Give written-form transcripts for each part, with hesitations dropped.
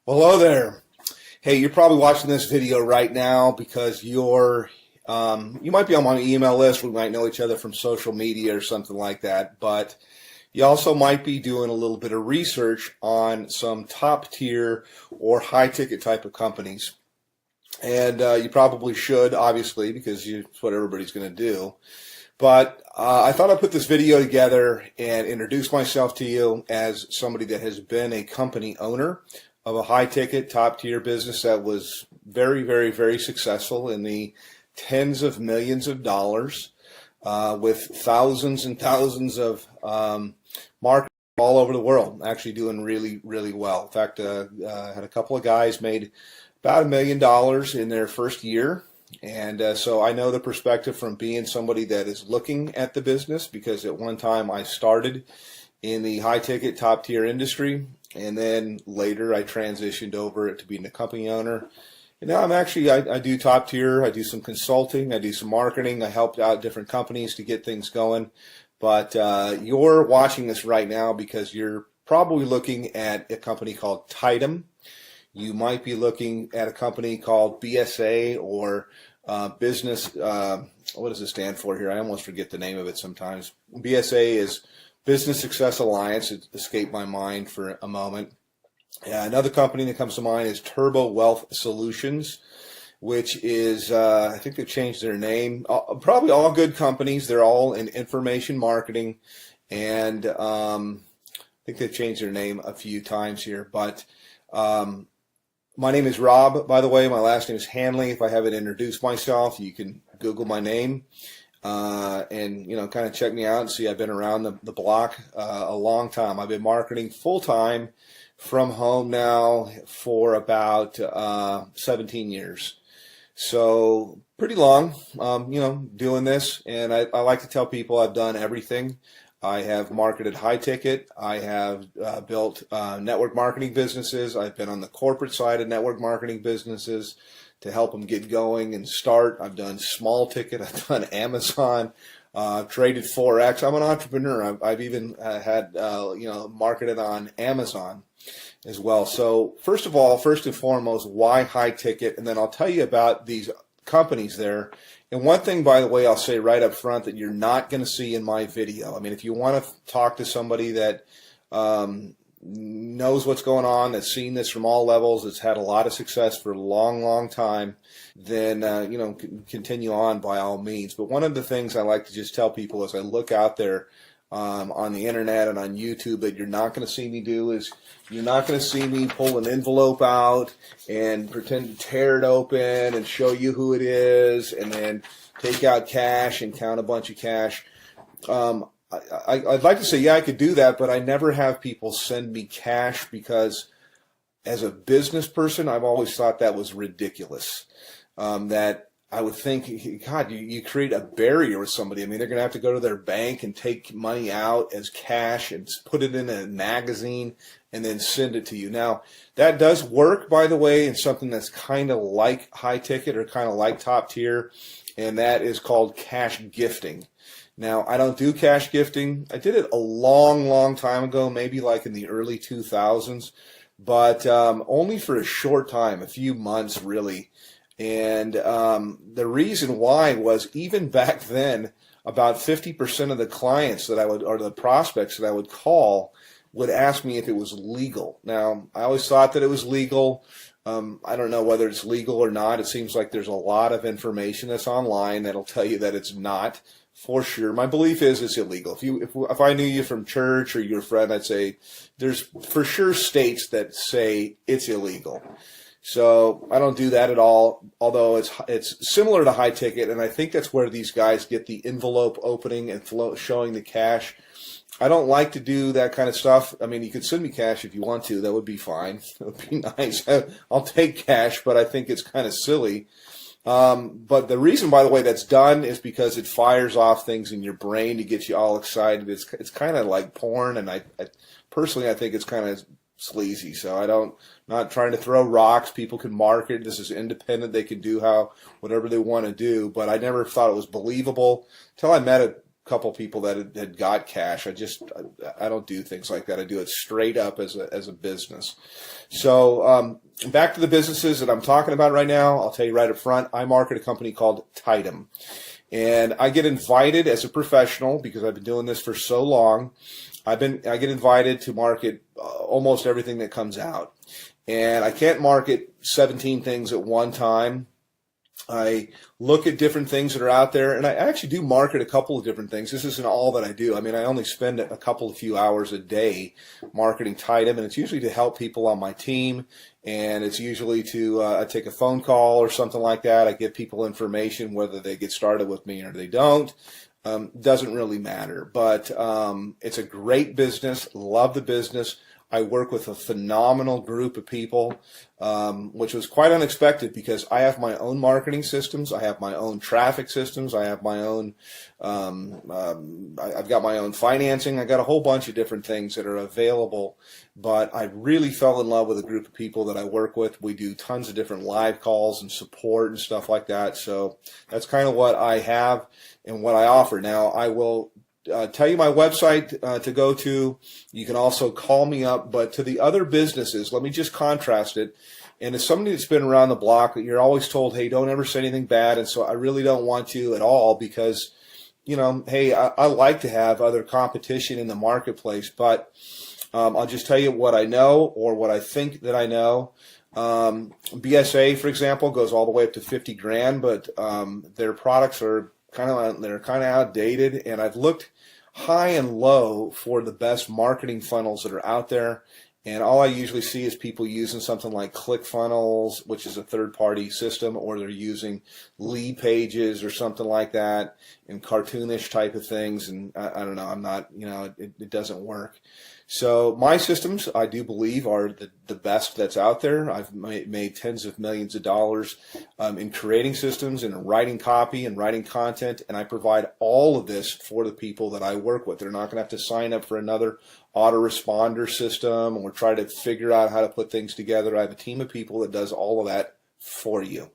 Well, hello there. Hey, you're probably watching this video right now because you might be on my email list. We might know each other from social media or something like that. But you also might be doing a little bit of research on some top tier or high ticket type of companies. And you probably should, obviously, because it's what everybody's going to do. But I thought I'd put this video together and introduce myself to you as somebody that has been a company owner of a high-ticket, top-tier business that was very, very, very successful in the tens of millions of dollars with thousands and thousands of marketers all over the world, actually doing really, really well. In fact, I had a couple of guys made about $1 million in their first year. And so I know the perspective from being somebody that is looking at the business, because at one time I started in the high-ticket, top-tier industry, and then later I transitioned over to being a company owner. And now I do top tier, I do some consulting, I do some marketing, I helped out different companies to get things going. But you're watching this right now because you're probably looking at a company called Tidem. You might be looking at a company called BSA or business, what does it stand for here? I almost forget the name of it sometimes. BSA is Business Success Alliance. It escaped my mind for a moment. Another company that comes to mind is Turbo Wealth Solutions, which is, I think they've changed their name. Probably all good companies. They're all in information marketing. And I think they've changed their name a few times here. But my name is Rob, by the way. My last name is Hanley. If I haven't introduced myself, you can Google my name. And kind of check me out and see I've been around the block a long time. I've been marketing full-time from home now for about 17 years. So pretty long, doing this. And I like to tell people I've done everything. I have marketed high ticket. I have built network marketing businesses. I've been on the corporate side of network marketing businesses to help them get going and start. I've done small ticket. I've done Amazon. I've traded Forex. I'm an entrepreneur. I've even had marketed on Amazon as well. So first and foremost, why high ticket? And then I'll tell you about these companies there. And one thing, by the way, I'll say right up front that you're not going to see in my video. I mean, if you want to talk to somebody that knows what's going on, that's seen this from all levels, that's had a lot of success for a long, long time, then, continue on by all means. But one of the things I like to just tell people as I look out there on the internet and on YouTube that you're not going to see me do is you're not going to see me pull an envelope out and pretend to tear it open and show you who it is and then take out cash and count a bunch of cash. I'd like to say, yeah, I could do that, but I never have people send me cash because as a business person, I've always thought that was ridiculous. That I would think, God, you create a barrier with somebody. I mean, they're going to have to go to their bank and take money out as cash and put it in a magazine and then send it to you. Now, that does work, by the way, in something that's kind of like high ticket or kind of like top tier, and that is called cash gifting. Now, I don't do cash gifting. I did it a long, long time ago, maybe like in the early 2000s, but only for a short time, a few months really. And the reason why was even back then, about 50% of the clients that I would, or the prospects that I would call, would ask me if it was legal. Now, I always thought that it was legal. I don't know whether it's legal or not. It seems like there's a lot of information that's online that'll tell you that it's not. For sure. My belief is it's illegal. If I knew you from church or you're a friend, I'd say there's for sure states that say it's illegal. So I don't do that at all, although it's similar to high ticket, and I think that's where these guys get the envelope opening and showing the cash. I don't like to do that kind of stuff. I mean, you could send me cash if you want to. That would be fine. That would be nice. I'll take cash, but I think it's kind of silly. But the reason, by the way, that's done is because it fires off things in your brain to get you all excited. It's kind of like porn, and I personally think it's kind of sleazy. So not trying to throw rocks. People can market. This is independent. They can do whatever they want to do. But I never thought it was believable until I met couple people that had got cash. I don't do things like that. I do it straight up as a business. So back to the businesses that I'm talking about right now. I'll tell you right up front, I market a company called Tidem. And I get invited as a professional, because I've been doing this for so long. I get invited to market almost everything that comes out. And I can't market 17 things at one time. I look at different things that are out there, and I actually do market a couple of different things. This isn't all that I do. I mean, I only spend a few hours a day marketing Tidem, and it's usually to help people on my team, and it's usually to I take a phone call or something like that. I give people information, whether they get started with me or they don't. Doesn't really matter, but it's a great business. Love the business. I work with a phenomenal group of people, which was quite unexpected, because I have my own marketing systems. I have my own traffic systems. I have my own, I've got my own financing. I got a whole bunch of different things that are available, but I really fell in love with a group of people that I work with. We do tons of different live calls and support and stuff like that. So that's kind of what I have and what I offer. Now, I will tell you my website to go to. You can also call me up. But to the other businesses, let me just contrast it. And as somebody that's been around the block, you're always told, hey, don't ever say anything bad. And so I really don't want to at all, because, you know, hey, I like to have other competition in the marketplace. But I'll just tell you what I know, or what I think that I know. BSA, for example, goes all the way up to 50 grand, but their products are kind of outdated, and I've looked high and low for the best marketing funnels that are out there, and all I usually see is people using something like ClickFunnels, which is a third-party system, or they're using lead pages or something like that, and cartoonish type of things, and I don't know, I'm not, you know, it doesn't work. So my systems, I do believe, are the best that's out there. I've made tens of millions of dollars in creating systems and writing copy and writing content, and I provide all of this for the people that I work with. They're not going to have to sign up for another autoresponder system or try to figure out how to put things together. I have a team of people that does all of that for you.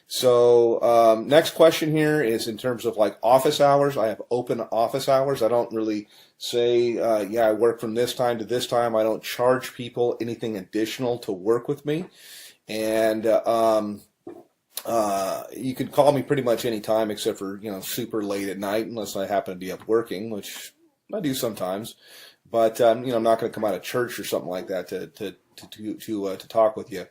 So next question here is in terms of like office hours. I have open office hours. I don't really say, yeah, I work from this time to this time. I don't charge people anything additional to work with me. And you can call me pretty much any time except for, you know, super late at night, unless I happen to be up working, which I do sometimes. But, you know, I'm not going to come out of church or something like that to talk with you.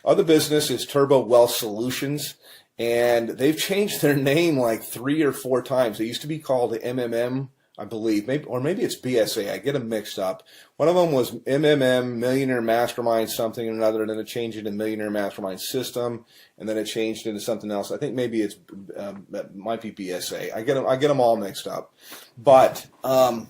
Other business is Turbo Wealth Solutions, and they've changed their name like 3 or 4 times. They used to be called MMM, I believe, maybe it's BSA. I get them mixed up. One of them was MMM, Millionaire Mastermind something or another, and then it changed into Millionaire Mastermind System, and then it changed into something else. I think maybe it might be BSA. I get them all mixed up, but I'm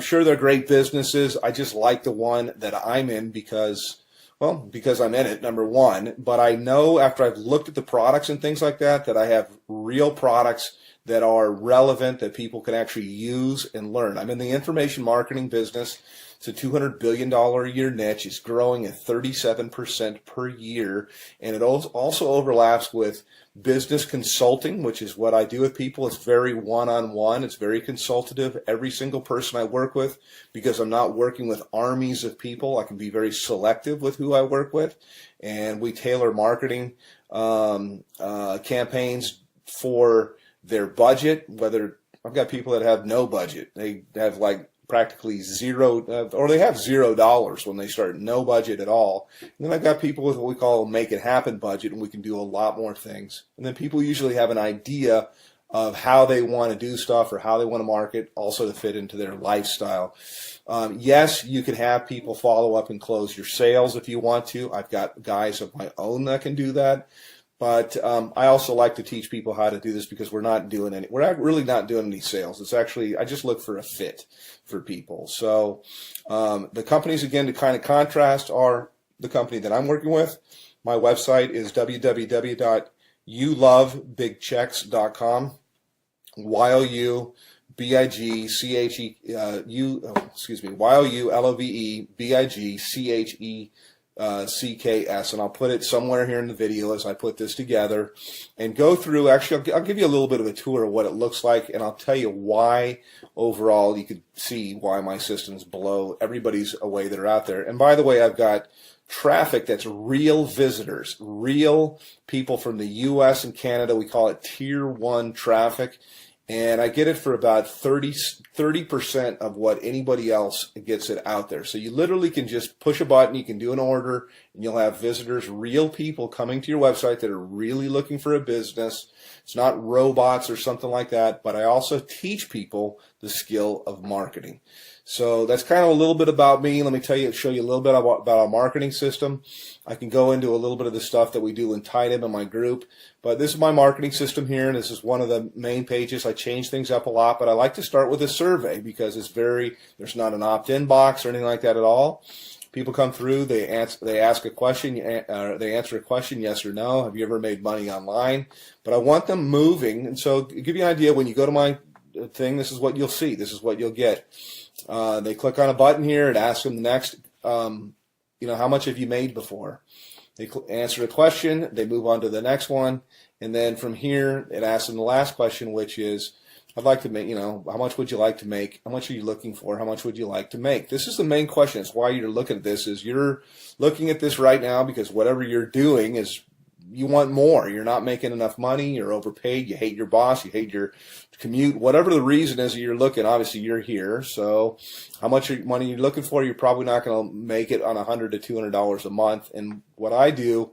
sure they're great businesses. I just like the one that I'm in because I'm in it, number one. But I know after I've looked at the products and things like that, that I have real products that are relevant, that people can actually use and learn. I'm in the information marketing business. It's a $200 billion a year niche. It's growing at 37% per year. And it also overlaps with business consulting, which is what I do with people. It's very one-on-one. It's very consultative. Every single person I work with, because I'm not working with armies of people, I can be very selective with who I work with. And we tailor marketing campaigns for their budget. Whether I've got people that have no budget. They have like practically zero, or they have $0 when they start, no budget at all. And then I've got people with what we call a make it happen budget, and we can do a lot more things. And then people usually have an idea of how they want to do stuff or how they want to market, also to fit into their lifestyle. Yes, you can have people follow up and close your sales if you want to. I've got guys of my own that can do that. But I also like to teach people how to do this, because we're not really not doing any sales. It's actually, I just look for a fit for people. So the companies, again, to kind of contrast, are the company that I'm working with. My website is www.youlovebigchecks.com. YOULOVEBIGCHECKS.com. CKS, and I'll put it somewhere here in the video as I put this together and go through. Actually, I'll give you a little bit of a tour of what it looks like, and I'll tell you why overall you could see why my system's below everybody's away that are out there. And by the way, I've got traffic that's real visitors, real people from the US and Canada. We call it tier 1 traffic. And I get it for about 30% of what anybody else gets it out there. So you literally can just push a button, you can do an order, and you'll have visitors, real people coming to your website that are really looking for a business. It's not robots or something like that, but I also teach people the skill of marketing. So that's kind of a little bit about me. Let me show you a little bit about our marketing system. I can go into a little bit of the stuff that we do in Tidem in my group, but this is my marketing system here, and this is one of the main pages. I change things up a lot, but I like to start with a survey because there's not an opt-in box or anything like that at all. People come through, they ask a question, they answer a question, yes or no. Have you ever made money online? But I want them moving, and so to give you an idea, when you go to my thing, this is what you'll see. This is what you'll get. They click on a button here. It asks them the next, how much have you made before? They answer a question. They move on to the next one. And then from here, it asks them the last question, which is, I'd like to make, how much would you like to make? How much are you looking for? How much would you like to make? This is the main question. It's why you're looking at this, is you're looking at this right now because whatever you're doing is you want more. You're not making enough money. You're overpaid. You hate your boss. You hate your commute. Whatever the reason is that you're looking, obviously you're here. So how much money you're looking for, you're probably not going to make it on $100 to $200 a month. And what I do,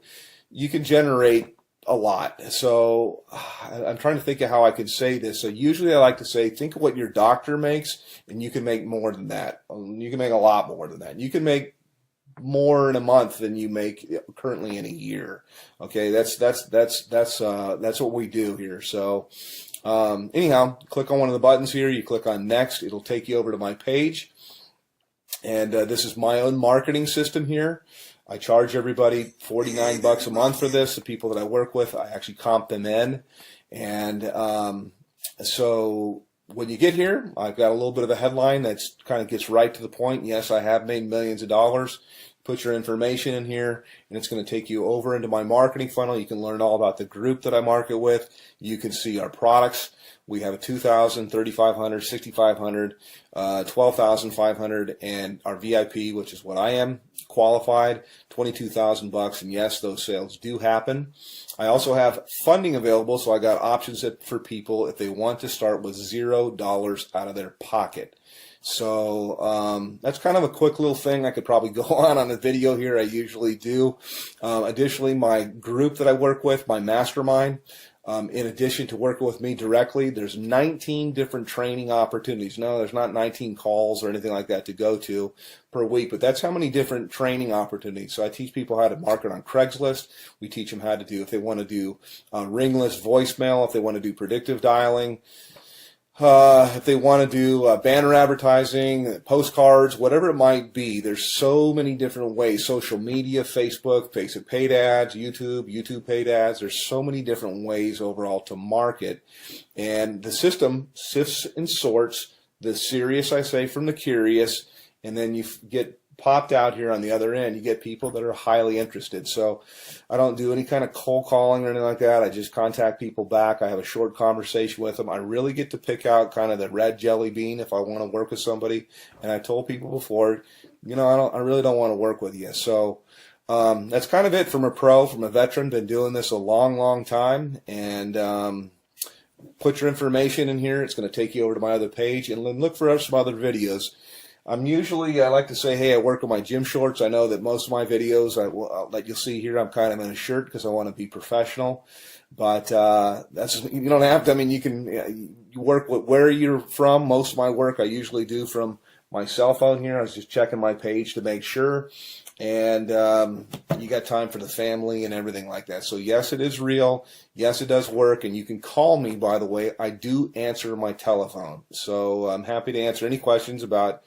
you can generate a lot. So I'm trying to think of how I can say this. So usually I like to say, think of what your doctor makes, and you can make more than that. You can make a lot more than that. You can make more in a month than you make currently in a year. Okay, that's what we do here. So anyhow, click on one of the buttons here. You click on next. It'll take you over to my page. And this is my own marketing system here. I charge everybody $49 a month for this. The people that I work with, I actually comp them in. And so when you get here, I've got a little bit of a headline that kind of gets right to the point. Yes, I have made millions of dollars. Put your information in here, and it's going to take you over into my marketing funnel. You can learn all about the group that I market with. You can see our products. We have a $2,000, $3,500, $6,500, $12,500, and our VIP, which is what I am, qualified, $22,000. And yes, those sales do happen. I also have funding available, so I got options for people if they want to start with $0 out of their pocket. So that's kind of a quick little thing. I could probably go on a video here. I usually do. Additionally, my group that I work with, my mastermind, in addition to working with me directly, there's 19 different training opportunities. No, there's not 19 calls or anything like that to go to per week, but that's how many different training opportunities. So I teach people how to market on Craigslist. We teach them how to do, if they want to do ringless voicemail, if they want to do predictive dialing, if they want to do banner advertising, postcards, whatever it might be. There's so many different ways. Social media, Facebook paid ads, YouTube paid ads. There's so many different ways overall to market. And the system sifts and sorts the serious, I say, from the curious. And then you get popped out here on the other end. You get people that are highly interested. So I don't do any kind of cold calling or anything like that. I just contact people back. I have a short conversation with them. I really get to pick out kind of the red jelly bean if I want to work with somebody. And I told people before, I really don't want to work with you. So that's kind of it from a veteran. Been doing this a long, long time. And put your information in here. It's going to take you over to my other page. And look for some other videos. I like to say, hey, I work with my gym shorts. I know that most of my videos that you'll see here, I'm kind of in a shirt because I want to be professional. But you don't have to. I mean, you work with where you're from. Most of my work I usually do from my cell phone here. I was just checking my page to make sure. And you got time for the family and everything like that. So yes, it is real. Yes, it does work. And you can call me, by the way. I do answer my telephone. So I'm happy to answer any questions about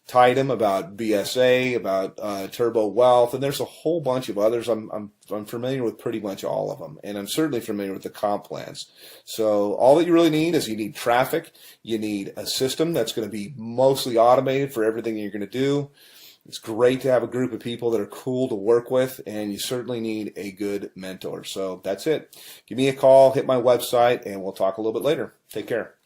Tidem, about BSA, about Turbo Wealth, and there's a whole bunch of others. I'm familiar with pretty much all of them, and I'm certainly familiar with the comp plans. So all that you really need is you need traffic, you need a system that's going to be mostly automated for everything you're going to do, It's great to have a group of people that are cool to work with, and you certainly need a good mentor. So that's it. Give me a call, hit my website, and we'll talk a little bit later. Take care.